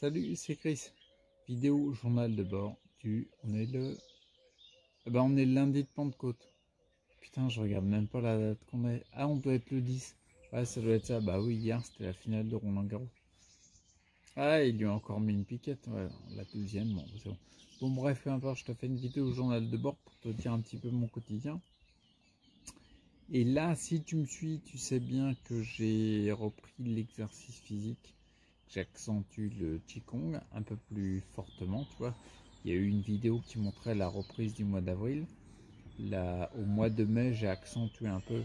Salut, c'est Chris. Vidéo journal de bord on est le lundi de Pentecôte. Putain, je regarde même pas la date qu'on est. Ah, on doit être le 10. Ouais, ça doit être ça. Bah oui, hier c'était la finale de Roland-Garros. Ah, il lui a encore mis une piquette. Ouais, la deuxième, bon, c'est bon. Bon, bref, peu importe, je te fais une vidéo journal de bord pour te dire un petit peu mon quotidien. Et là, si tu me suis, tu sais bien que j'ai repris l'exercice physique. J'accentue le Qigong un peu plus fortement, tu vois. Il y a eu une vidéo qui montrait la reprise du mois d'avril. Là, au mois de mai, j'ai accentué un peu,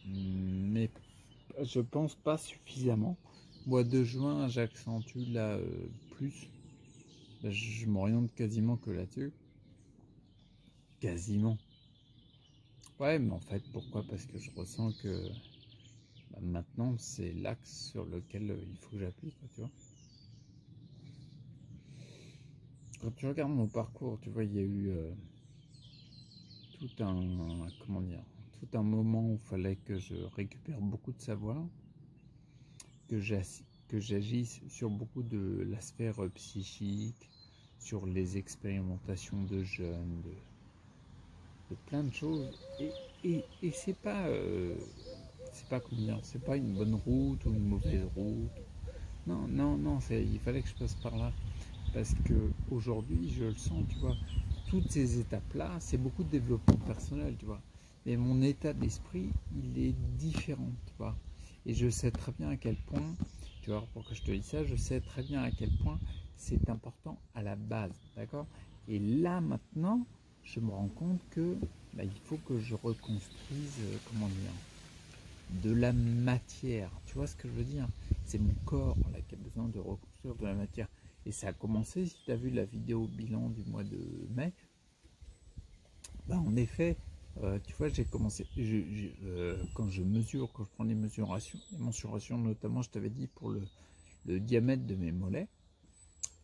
mais je pense pas suffisamment. Mois de juin, j'accentue là plus. Là, je m'oriente quasiment que là-dessus. Quasiment. Ouais, mais en fait, pourquoi? Parce que je ressens que maintenant, c'est l'axe sur lequel il faut que j'appuie, tu vois. Quand tu regardes mon parcours, tu vois, il y a eu tout un moment où il fallait que je récupère beaucoup de savoir, que j'agisse sur beaucoup de la sphère psychique, sur les expérimentations de jeunes, de plein de choses. Et c'est pas c'est pas une bonne route ou une mauvaise route. Non, non, non, il fallait que je passe par là. Parce que aujourd'hui, je le sens, tu vois, toutes ces étapes-là, c'est beaucoup de développement personnel, tu vois. Mais mon état d'esprit, il est différent, tu vois. Et je sais très bien à quel point, tu vois, pour que je te dise ça, je sais très bien à quel point c'est important à la base, d'accord? Et là, maintenant, je me rends compte que il faut que je reconstruise, comment dire, de la matière. Tu vois ce que je veux dire? C'est mon corps là, qui a besoin de reconstruire de la matière. Et ça a commencé, si tu as vu la vidéo bilan du mois de mai, en effet, tu vois, j'ai commencé, quand je mesure, quand je prends les mensurations notamment, je t'avais dit pour le diamètre de mes mollets,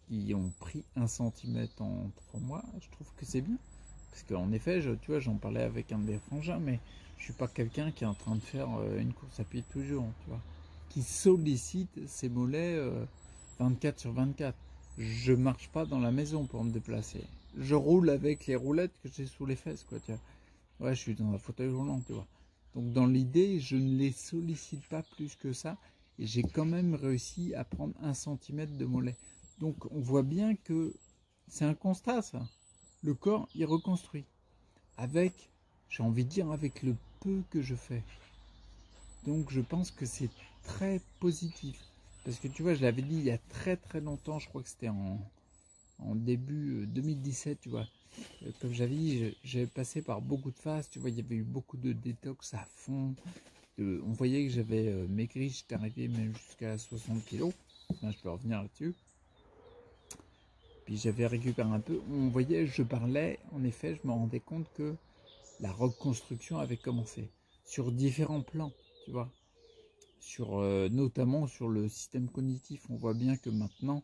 qui ont pris 1 centimètre en 3 mois, je trouve que c'est bien. Parce qu'en effet, tu vois, j'en parlais avec un des frangins, mais je suis pas quelqu'un qui est en train de faire une course à pied tous les jours, tu vois, qui sollicite ses mollets 24 sur 24. Je marche pas dans la maison pour me déplacer. Je roule avec les roulettes que j'ai sous les fesses, quoi, tu vois. Ouais, je suis dans un fauteuil roulant, tu vois. Donc dans l'idée, je ne les sollicite pas plus que ça. Et j'ai quand même réussi à prendre 1 centimètre de mollet. Donc on voit bien que c'est un constat, ça. Le corps, il reconstruit. Avec, j'ai envie de dire, avec le peu que je fais. Donc je pense que c'est très positif. Parce que tu vois, je l'avais dit il y a très très longtemps, je crois que c'était en début 2017, tu vois. Comme j'avais dit, j'avais passé par beaucoup de phases, tu vois, il y avait eu beaucoup de détox à fond. On voyait que j'avais maigri, j'étais arrivé même jusqu'à 60 kilos. Là, je peux revenir là-dessus. Puis j'avais récupéré un peu. On voyait, je parlais, en effet, je me rendais compte que la reconstruction avait commencé sur différents plans, tu vois. Notamment sur le système cognitif. On voit bien que maintenant,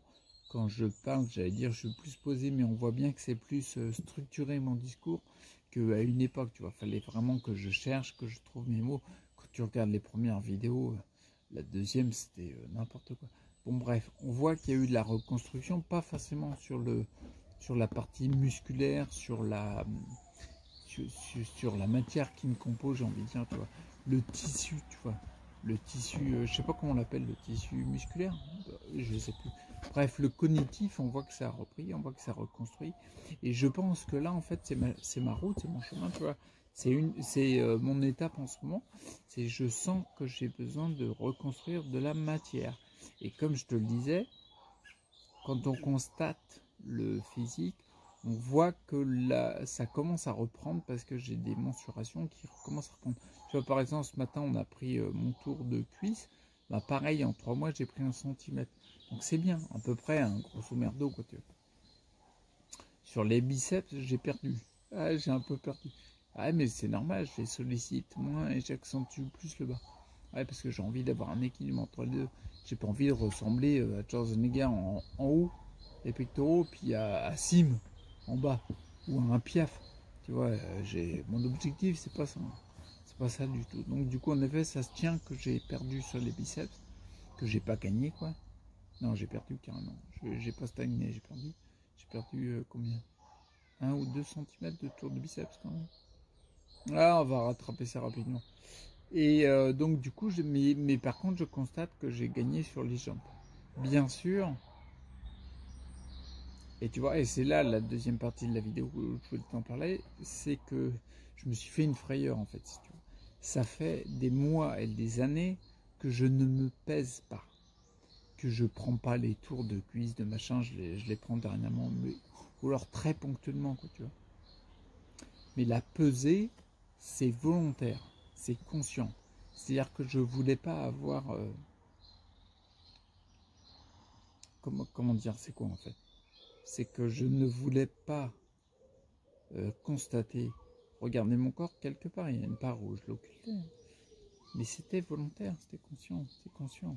quand je parle, j'allais dire, je suis plus posé, mais on voit bien que c'est plus structuré mon discours qu'à une époque, tu vois. Fallait vraiment que je cherche, que je trouve mes mots. Quand tu regardes les premières vidéos, la deuxième, c'était n'importe quoi. Bon, bref, on voit qu'il y a eu de la reconstruction, pas forcément sur la partie musculaire, sur la matière qui me compose, j'ai envie de dire, tu vois. Le tissu, tu vois. Le tissu, je sais pas comment on l'appelle, le tissu musculaire, je sais plus. Bref, le cognitif, on voit que ça a repris, on voit que ça a reconstruit. Et je pense que là, en fait, c'est ma route, c'est mon chemin, tu vois. C'est mon étape en ce moment. C'est je sens que j'ai besoin de reconstruire de la matière. Et comme je te le disais, quand on constate le physique, on voit que là, ça commence à reprendre parce que j'ai des mensurations qui commencent à reprendre. Tu vois, par exemple, ce matin, on a pris mon tour de cuisse. Pareil, en 3 mois, j'ai pris 1 centimètre. Donc c'est bien, à peu près, un grosso merdo, quoi, tu vois. Sur les biceps, j'ai perdu. Ah, j'ai un peu perdu. Ah, mais c'est normal, je les sollicite moins et j'accentue plus le bas. Ouais, parce que j'ai envie d'avoir un équilibre entre les deux. J'ai pas envie de ressembler à Schwarzenegger en haut, les pectoraux, puis à Sim en bas, ou à un Piaf. Tu vois, mon objectif, c'est pas ça. C'est pas ça du tout. Donc, du coup, en effet, ça se tient que j'ai perdu sur les biceps, que j'ai pas gagné, quoi. Non, j'ai perdu carrément. J'ai pas stagné, j'ai perdu. J'ai perdu combien? 1 ou 2 centimètres de tour de biceps quand même. Ah, on va rattraper ça rapidement. Et donc du coup, mais par contre, je constate que j'ai gagné sur les jambes. Bien sûr. Et tu vois, et c'est là la deuxième partie de la vidéo où je voulais t'en parler, c'est que je me suis fait une frayeur en fait, si tu veux. Ça fait des mois et des années que je ne me pèse pas, que je prends pas les tours de cuisse, de machin, je les prends dernièrement, mais, ou alors très ponctuellement, quoi, tu vois. Mais la pesée, c'est volontaire, c'est conscient. C'est-à-dire que je voulais pas avoir... comment dire, c'est quoi en fait? C'est que je ne voulais pas constater, regarder mon corps quelque part, il y a une part où je l'occultais. Mais c'était volontaire, c'était conscient, c'est conscient.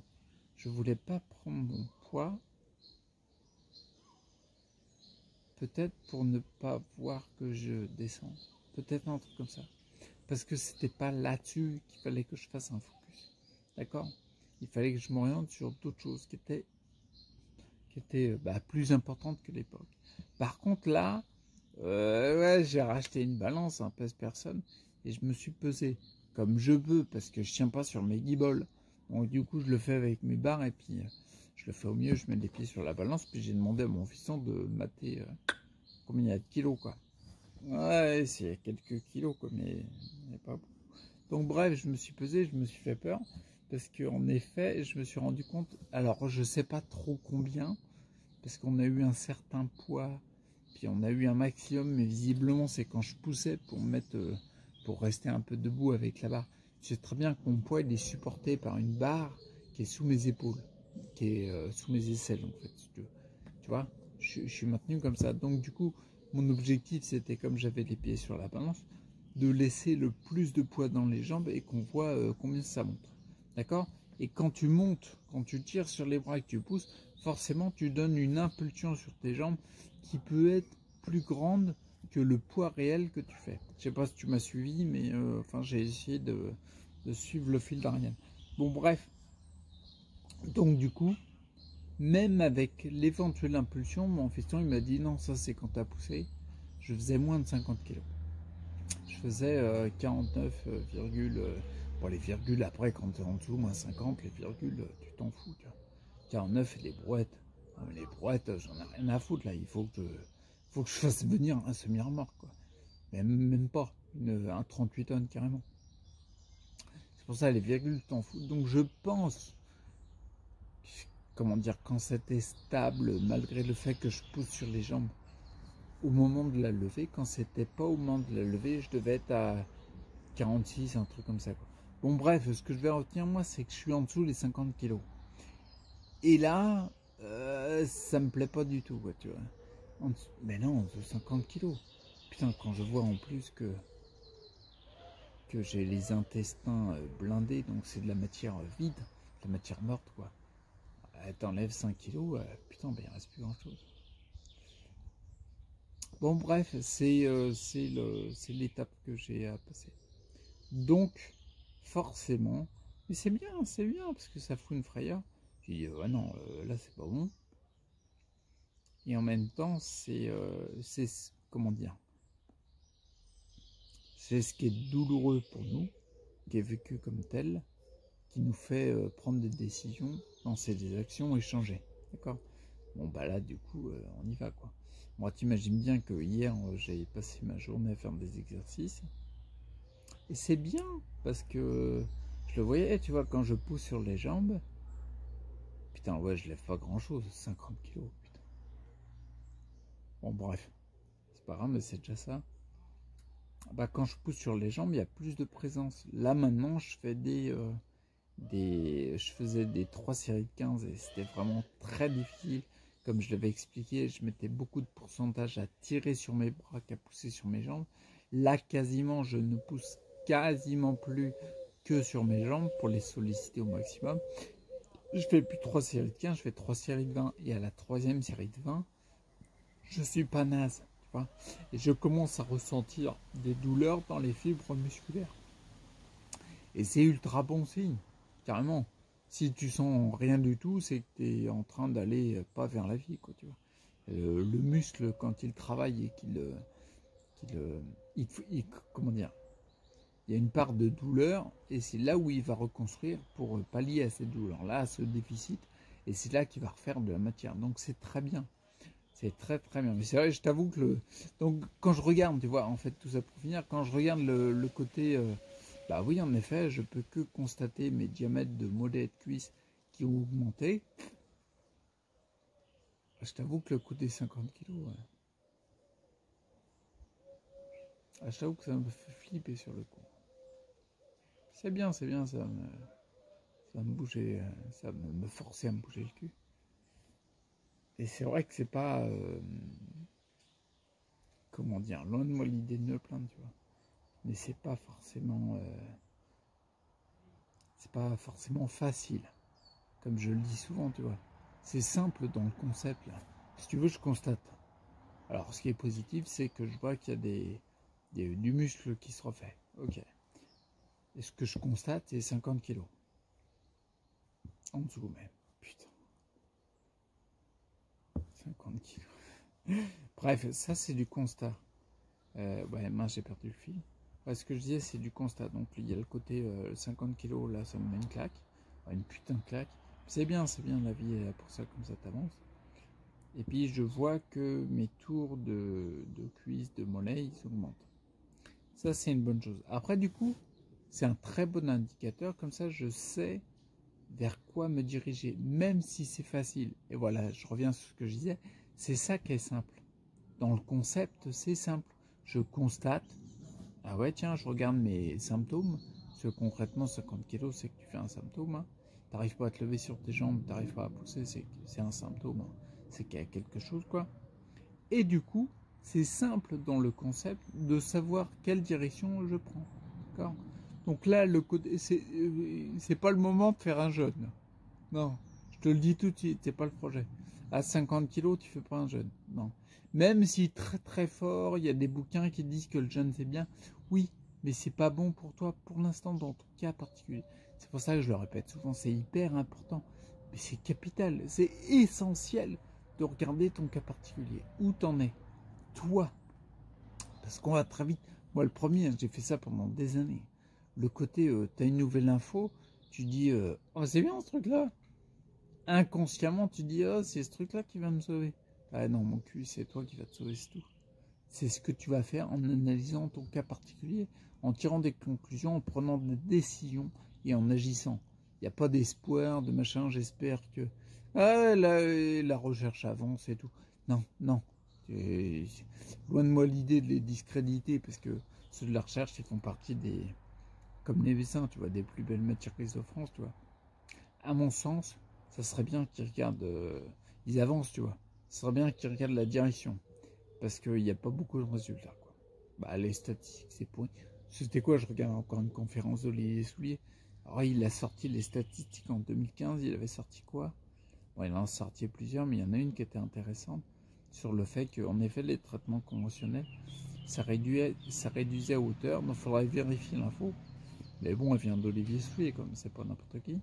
Je voulais pas prendre mon poids, peut-être pour ne pas voir que je descends. Peut-être un truc comme ça. Parce que c'était pas là-dessus qu'il fallait que je fasse un focus. D'accord? Il fallait que je m'oriente sur d'autres choses qui étaient plus importantes que l'époque. Par contre là, ouais, j'ai racheté une balance, un pèse-personne, et je me suis pesé comme je veux, parce que je tiens pas sur mes guibolles. Donc du coup, je le fais avec mes barres, et puis je le fais au mieux, je mets les pieds sur la balance, puis j'ai demandé à mon fiston de mater combien il y a de kilos, quoi. Ouais, c'est quelques kilos, quoi, mais pas beaucoup. Donc bref, je me suis pesé, je me suis fait peur, parce qu'en effet, je me suis rendu compte, alors je sais pas trop combien, parce qu'on a eu un certain poids, puis on a eu un maximum, mais visiblement c'est quand je poussais pour me mettre, pour rester un peu debout avec la barre. Je sais très bien que mon poids il est supporté par une barre qui est sous mes épaules, qui est sous mes aisselles en fait. Tu vois, je suis maintenu comme ça. Donc du coup, mon objectif c'était, comme j'avais les pieds sur la balance, de laisser le plus de poids dans les jambes et qu'on voit combien ça monte. D'accord? Et quand tu montes, quand tu tires sur les bras et que tu pousses, forcément tu donnes une impulsion sur tes jambes qui peut être plus grande que le poids réel que tu fais. Je sais pas si tu m'as suivi, mais enfin j'ai essayé de suivre le fil d'Ariane. Bon bref, donc du coup, même avec l'éventuelle impulsion, mon fiston il m'a dit non, ça c'est quand tu as poussé, je faisais moins de 50 kg. Je faisais 49, bon les virgules après quand tu es en dessous, moins 50, les virgules, tu t'en fous, tu vois. 49 et les brouettes. Les brouettes, j'en ai rien à foutre là, il faut que je fasse venir un semi-remorque, quoi. Même pas, un 38 tonnes carrément. C'est pour ça les virgules, t'en fous. Donc je pense, comment dire, quand c'était stable, malgré le fait que je pousse sur les jambes, au moment de la levée, quand c'était pas au moment de la levée, je devais être à 46, un truc comme ça, quoi. Bon bref, ce que je vais retenir moi, c'est que je suis en dessous des 50 kilos. Et là, ça me plaît pas du tout, quoi, tu vois. Mais non, en dessous de 50 kilos. Putain, quand je vois en plus que j'ai les intestins blindés, donc c'est de la matière vide, de la matière morte, quoi. T'enlèves 5 kilos, putain, ben il reste plus grand chose. Bon bref, c'est l'étape que j'ai à passer. Donc, forcément, mais c'est bien, parce que ça fout une frayeur. J'ai dit, ouais non, là c'est pas bon. Et en même temps, c'est comment dire, c'est ce qui est douloureux pour nous, qui est vécu comme tel, qui nous fait prendre des décisions, lancer des actions et changer. D'accord? Bon bah là du coup on y va, quoi. Moi t'imagines bien que hier j'ai passé ma journée à faire des exercices. Et c'est bien parce que je le voyais, tu vois, quand je pousse sur les jambes. Putain ouais, je lève pas grand chose, 50 kilos, putain. Bon bref, c'est pas grave, mais c'est déjà ça. Bah quand je pousse sur les jambes, il y a plus de présence. Là maintenant je fais je faisais des 3 séries de 15 et c'était vraiment très difficile. Comme je l'avais expliqué, je mettais beaucoup de pourcentage à tirer sur mes bras qu'à pousser sur mes jambes. Là, quasiment, je ne pousse quasiment plus que sur mes jambes pour les solliciter au maximum. Je fais plus 3 séries de 15, je fais 3 séries de 20. Et à la troisième série de 20, je suis pas naze, tu vois. Et je commence à ressentir des douleurs dans les fibres musculaires. Et c'est ultra bon signe, carrément. Si tu sens rien du tout, c'est que tu es en train d'aller pas vers la vie, quoi, tu vois. Le muscle, quand il travaille et comment dire, il y a une part de douleur et c'est là où il va reconstruire pour pallier à cette douleur-là, à ce déficit, et c'est là qu'il va refaire de la matière. Donc c'est très bien. C'est très très bien. Mais c'est vrai, je t'avoue que donc quand je regarde, tu vois, en fait tout ça pour finir, quand je regarde le côté, bah oui, en effet, je peux que constater mes diamètres de mollets et de cuisses qui ont augmenté. Je t'avoue que le coup des 50 kilos, ouais. Je t'avoue que ça me fait flipper sur le coup. C'est bien, ça va me bouger, ça va me forcer à me bouger le cul. Et c'est vrai que c'est pas, comment dire, loin de moi l'idée de me plaindre, tu vois. Mais c'est pas forcément facile, comme je le dis souvent, tu vois. C'est simple dans le concept, là. Si tu veux, je constate. Alors, ce qui est positif, c'est que je vois qu'il y a du muscle qui se refait. Ok. Et ce que je constate, c'est 50 kilos. En dessous même. Putain. 50 kilos. Bref, ça, c'est du constat. Ouais, mince, j'ai perdu le fil. Ouais, ce que je disais, c'est du constat. Donc, il y a le côté 50 kilos, là, ça me met une claque. Une putain de claque. C'est bien, la vie est pour ça, comme ça t'avance. Et puis, je vois que mes tours de cuisse, de mollet, ils augmentent. Ça, c'est une bonne chose. Après, du coup, c'est un très bon indicateur. Comme ça, je sais vers quoi me diriger, même si c'est facile. Et voilà, je reviens sur ce que je disais. C'est ça qui est simple. Dans le concept, c'est simple. Je constate, ah ouais, tiens, je regarde mes symptômes. Parce que concrètement, 50 kilos, c'est que tu fais un symptôme. Hein. Tu n'arrives pas à te lever sur tes jambes, tu n'arrives pas à pousser, c'est un symptôme. Hein. C'est qu'il y a quelque chose, quoi. Et du coup, c'est simple dans le concept de savoir quelle direction je prends. D'accord ? Donc là, le côté, c'est pas le moment de faire un jeûne. Non, je te le dis tout de suite, c'est pas le projet. À 50 kilos, tu fais pas un jeûne. Non. Même si très très fort, il y a des bouquins qui disent que le jeûne c'est bien. Oui, mais c'est pas bon pour toi pour l'instant dans ton cas particulier. C'est pour ça que je le répète souvent, c'est hyper important. Mais c'est capital, c'est essentiel de regarder ton cas particulier. Où t'en es, toi. Parce qu'on va très vite. Moi, le premier, j'ai fait ça pendant des années. Le côté, tu as une nouvelle info, tu dis, oh, c'est bien ce truc-là. Inconsciemment, tu dis, oh, c'est ce truc-là qui va me sauver. Ah non, mon cul, c'est toi qui vas te sauver, c'est tout. C'est ce que tu vas faire en analysant ton cas particulier, en tirant des conclusions, en prenant des décisions et en agissant. Il n'y a pas d'espoir, de machin, j'espère que la recherche avance et tout. Non, non. Loin de moi l'idée de les discréditer, parce que ceux de la recherche, ils font partie des, comme les médecins, tu vois, des plus belles matières de France, tu vois. À mon sens, ça serait bien qu'ils regardent, ils avancent, tu vois. Ça serait bien qu'ils regardent la direction, parce qu'il n'y a pas beaucoup de résultats, quoi. Bah, les statistiques, c'est pourri. C'était quoi? Je regarde encore une conférence d'Olivier Soulier. Alors, il a sorti les statistiques en 2015, il avait sorti quoi? Bon, il en a sorti plusieurs, mais il y en a une qui était intéressante, sur le fait qu'en effet, les traitements conventionnels, ça réduisait à hauteur, donc il faudrait vérifier l'info. Mais bon, elle vient d'Olivier Soulier, comme c'est pas n'importe qui.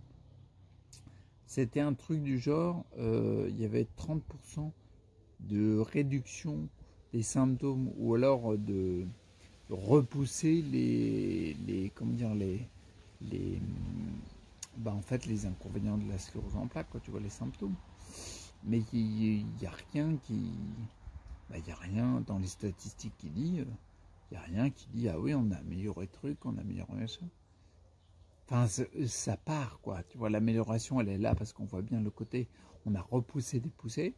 C'était un truc du genre, il y avait 30% de réduction des symptômes, ou alors de repousser comment dire, en fait, les inconvénients de la sclérose en plaques, quoi, tu vois, les symptômes. Mais il n'y a rien il y a rien dans les statistiques qui dit, il n'y a rien qui dit, ah oui, on a amélioré le truc, on a amélioré machin. Enfin, ça part, quoi. Tu vois, l'amélioration, elle est là parce qu'on voit bien le côté, on a repoussé des poussées.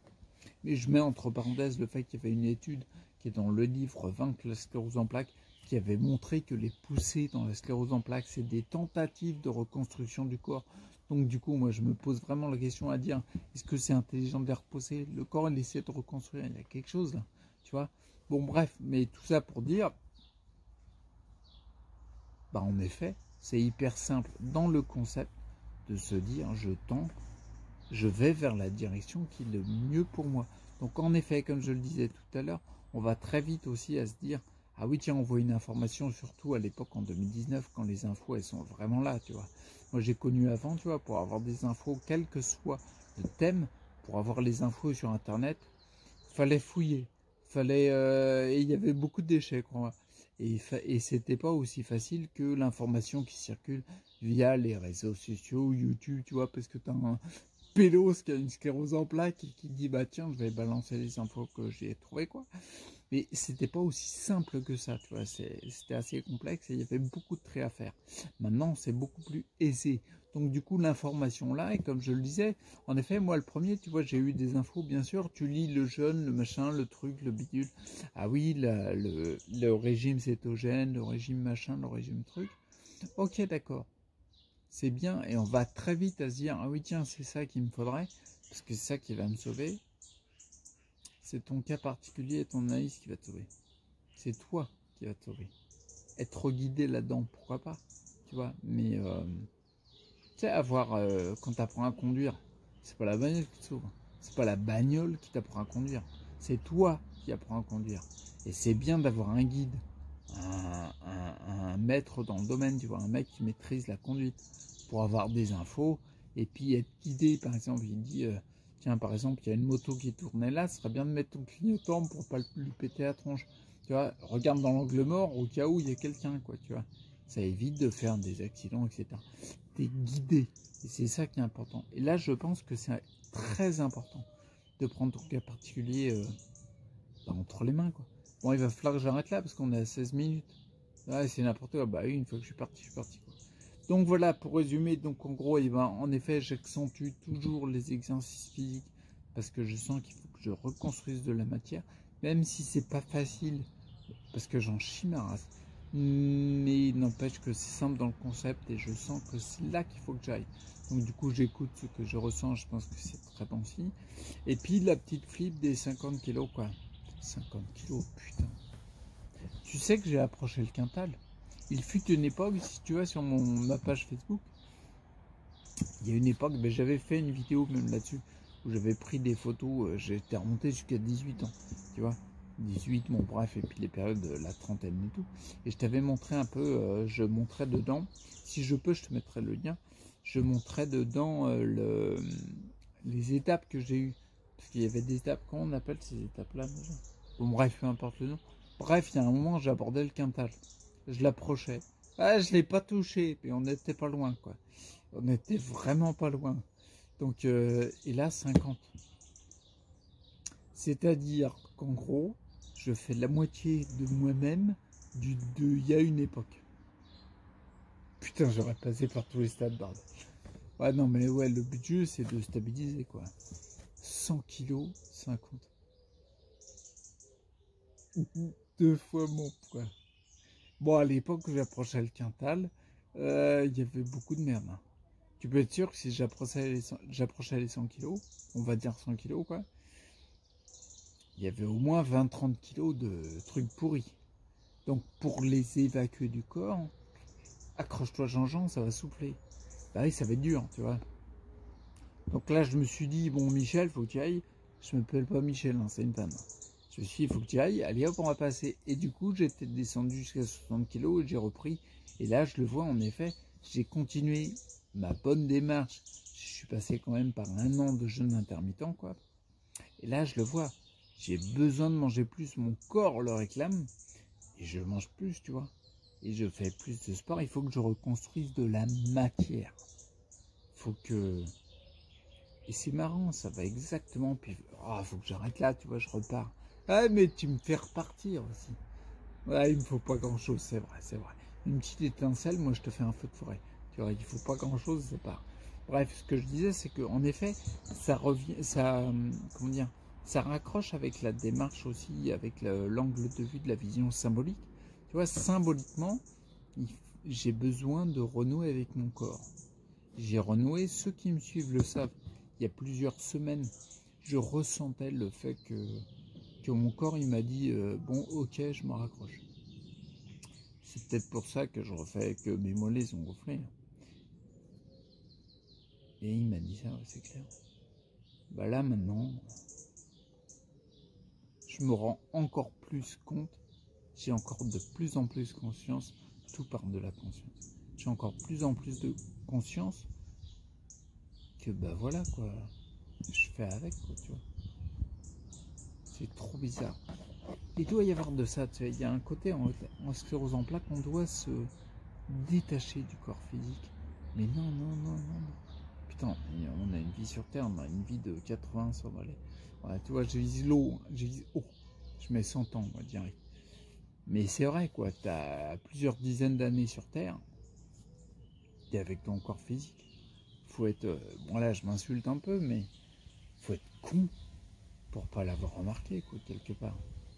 Mais je mets entre parenthèses le fait qu'il y avait une étude qui est dans le livre Vaincre la sclérose en plaques, qui avait montré que les poussées dans la sclérose en plaques, c'est des tentatives de reconstruction du corps. Donc du coup, moi, je me pose vraiment la question à dire, est-ce que c'est intelligent de les repousser? Le corps, il essaie de reconstruire, il y a quelque chose là, tu vois. Bon, bref, mais tout ça pour dire, bah en effet, c'est hyper simple dans le concept de se dire, je vais vers la direction qui est le mieux pour moi. Donc en effet, comme je le disais tout à l'heure, on va très vite aussi à se dire, Ah oui, tiens, on voit une information, surtout à l'époque en 2019, quand les infos, elles sont vraiment là, tu vois. Moi, j'ai connu avant, tu vois, pour avoir des infos, quel que soit le thème, pour avoir les infos sur Internet, fallait fouiller. Et il y avait beaucoup de déchets, quoi. Et c'était pas aussi facile que l'information qui circule via les réseaux sociaux, YouTube, tu vois, parce que t'as un pélos qui a une sclérose en plaques et qui dit, bah tiens, je vais balancer les infos que j'ai trouvées, quoi. Mais c'était pas aussi simple que ça, tu vois, c'était assez complexe et il y avait beaucoup de traits à faire. Maintenant, c'est beaucoup plus aisé. Donc du coup, l'information là, et comme je le disais, en effet, moi le premier, tu vois, j'ai eu des infos, bien sûr, tu lis le jeûne, le machin, le truc, le bidule. Ah oui, le régime cétogène, le régime machin, le régime truc. Ok, d'accord. C'est bien, et on va très vite à se dire, ah oui, tiens, c'est ça qu'il me faudrait, parce que c'est ça qui va me sauver. C'est ton cas particulier et ton analyse qui va te sauver. C'est toi qui va te sauver. Être guidé là-dedans, pourquoi pas, tu vois. Mais, tu sais, quand tu apprends à conduire, c'est pas la bagnole qui te sauve. C'est pas la bagnole qui t'apprend à conduire. C'est toi qui apprends à conduire. Et c'est bien d'avoir un guide, un maître dans le domaine, tu vois, un mec qui maîtrise la conduite pour avoir des infos et puis être guidé. Par exemple, il dit, tiens, par exemple, il y a une moto qui tournait là, ce serait bien de mettre ton clignotant pour pas lui péter la tronche. Tu vois, regarde dans l'angle mort au cas où il y a quelqu'un, quoi, tu vois. Ça évite de faire des accidents, etc. T'es guidé. Et c'est ça qui est important. Et là, je pense que c'est très important de prendre ton cas particulier entre les mains, quoi. Bon, il va falloir que j'arrête là parce qu'on est à 16 minutes. Ouais, c'est n'importe quoi. Bah oui, une fois que je suis parti, quoi. Donc voilà, pour résumer, donc en gros, eh ben, en effet, j'accentue toujours les exercices physiques parce que je sens qu'il faut que je reconstruise de la matière, même si c'est pas facile, parce que j'en chie ma race. Mais il n'empêche que c'est simple dans le concept et je sens que c'est là qu'il faut que j'aille. Donc du coup, j'écoute ce que je ressens, je pense que c'est très bon signe. Et puis la petite flip des 50 kilos, quoi. 50 kilos, putain. Tu sais que j'ai approché le quintal. Il fut une époque, si tu vas sur ma page Facebook, il y a une époque, ben, j'avais fait une vidéo même là-dessus, où j'avais pris des photos, j'étais remonté jusqu'à 18 ans, tu vois. 18, bon bref, et puis les périodes de la trentaine et tout. Et je t'avais montré un peu, je montrais dedans, si je peux, je te mettrai le lien, je montrais dedans les étapes que j'ai eues. Parce qu'il y avait des étapes, comment on appelle ces étapes-là déjà? Bon bref, peu importe le nom. Bref, il y a un moment, j'abordais le quintal. Je l'approchais. Ah, je l'ai pas touché, mais on n'était pas loin, quoi. On n'était vraiment pas loin. Donc, et là, 50. C'est-à-dire qu'en gros, je fais la moitié de moi-même il y a une époque. Putain, j'aurais passé par tous les stades, bordel. Ouais, non, mais ouais, le but du jeu, c'est de stabiliser, quoi. 100 kilos, 50. 2 fois mon poids. Bon, à l'époque où j'approchais le quintal, il y avait beaucoup de merde. Hein. Tu peux être sûr que si j'approchais les 100 kilos, on va dire 100 kilos, quoi, il y avait au moins 20-30 kilos de trucs pourris. Donc pour les évacuer du corps, accroche-toi Jean-Jean, ça va souffler. Bah oui, ça va être dur, tu vois. Donc là, je me suis dit, bon Michel, faut que tu ailles. Je m'appelle pas Michel, hein, c'est une femme. Je me suis dit, il faut que tu ailles, allez hop, on va passer. Et du coup, j'étais descendu jusqu'à 60 kilos et j'ai repris. Et là, je le vois, en effet, j'ai continué ma bonne démarche. Je suis passé quand même par 1 an de jeûne intermittent, quoi. Et là, je le vois. J'ai besoin de manger plus, mon corps le réclame. Et je mange plus, tu vois. Et je fais plus de sport. Il faut que je reconstruise de la matière. Faut que... Et c'est marrant, ça va exactement. Puis, oh, faut que j'arrête là, tu vois, je repars. Ah, mais tu me fais repartir aussi. Ouais, il me faut pas grand chose, c'est vrai, c'est vrai. Une petite étincelle, moi je te fais un feu de forêt. Tu vois, il faut pas grand chose, c'est pas. Bref, ce que je disais, c'est que en effet, ça revient, comment dire, ça raccroche avec la démarche aussi, avec l'angle de vue de la vision symbolique. Tu vois, symboliquement, j'ai besoin de renouer avec mon corps. J'ai renoué, ceux qui me suivent le savent. Il y a plusieurs semaines, je ressentais le fait que mon corps, il m'a dit, bon, ok, je me raccroche. C'est peut-être pour ça que je refais que mes mollets ont gonflé. Et il m'a dit ça, ouais, c'est clair. Bah là, maintenant, je me rends encore plus compte j'ai encore de plus en plus conscience, tout part de la conscience. J'ai encore plus en plus de conscience que bah voilà quoi, je fais avec quoi, tu vois. C'est trop bizarre. Il doit y avoir de ça, tu vois, il y a un côté en sclérose en plaques, on doit se détacher du corps physique. Mais non, non, non, non, non. Putain, on a une vie sur Terre, on a une vie de 80, 100 balais. Ouais, tu vois, je vise l'eau, je vise haut. Je mets 100 ans, moi, direct. Mais c'est vrai, quoi, t'as plusieurs dizaines d'années sur Terre, t'es avec ton corps physique. Faut être... bon là, je m'insulte un peu, mais faut être con pour pas l'avoir remarqué, quoi, quelque part.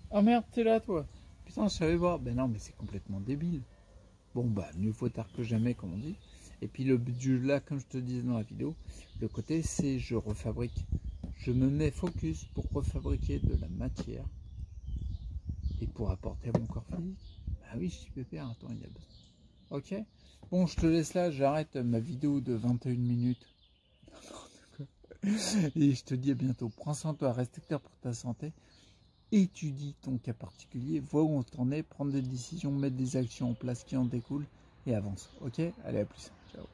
Ah merde, t'es là, toi. Putain, je savais pas. Ben non, mais c'est complètement débile. Bon, bah, mieux vaut tard que jamais, comme on dit. Et puis le but du jeu là, comme je te disais dans la vidéo, le côté c'est je refabrique. Je me mets focus pour refabriquer de la matière et pour apporter à mon corps physique. Ah oui, je suis pépère, attends, il y a besoin. Ok. Bon, je te laisse là, j'arrête ma vidéo de 21 minutes. Et je te dis à bientôt. Prends soin de toi, reste clair pour ta santé. Étudie ton cas particulier, vois où on t'en est, prendre des décisions, mettre des actions en place qui en découlent et avance. Ok. Allez, à plus. Ciao.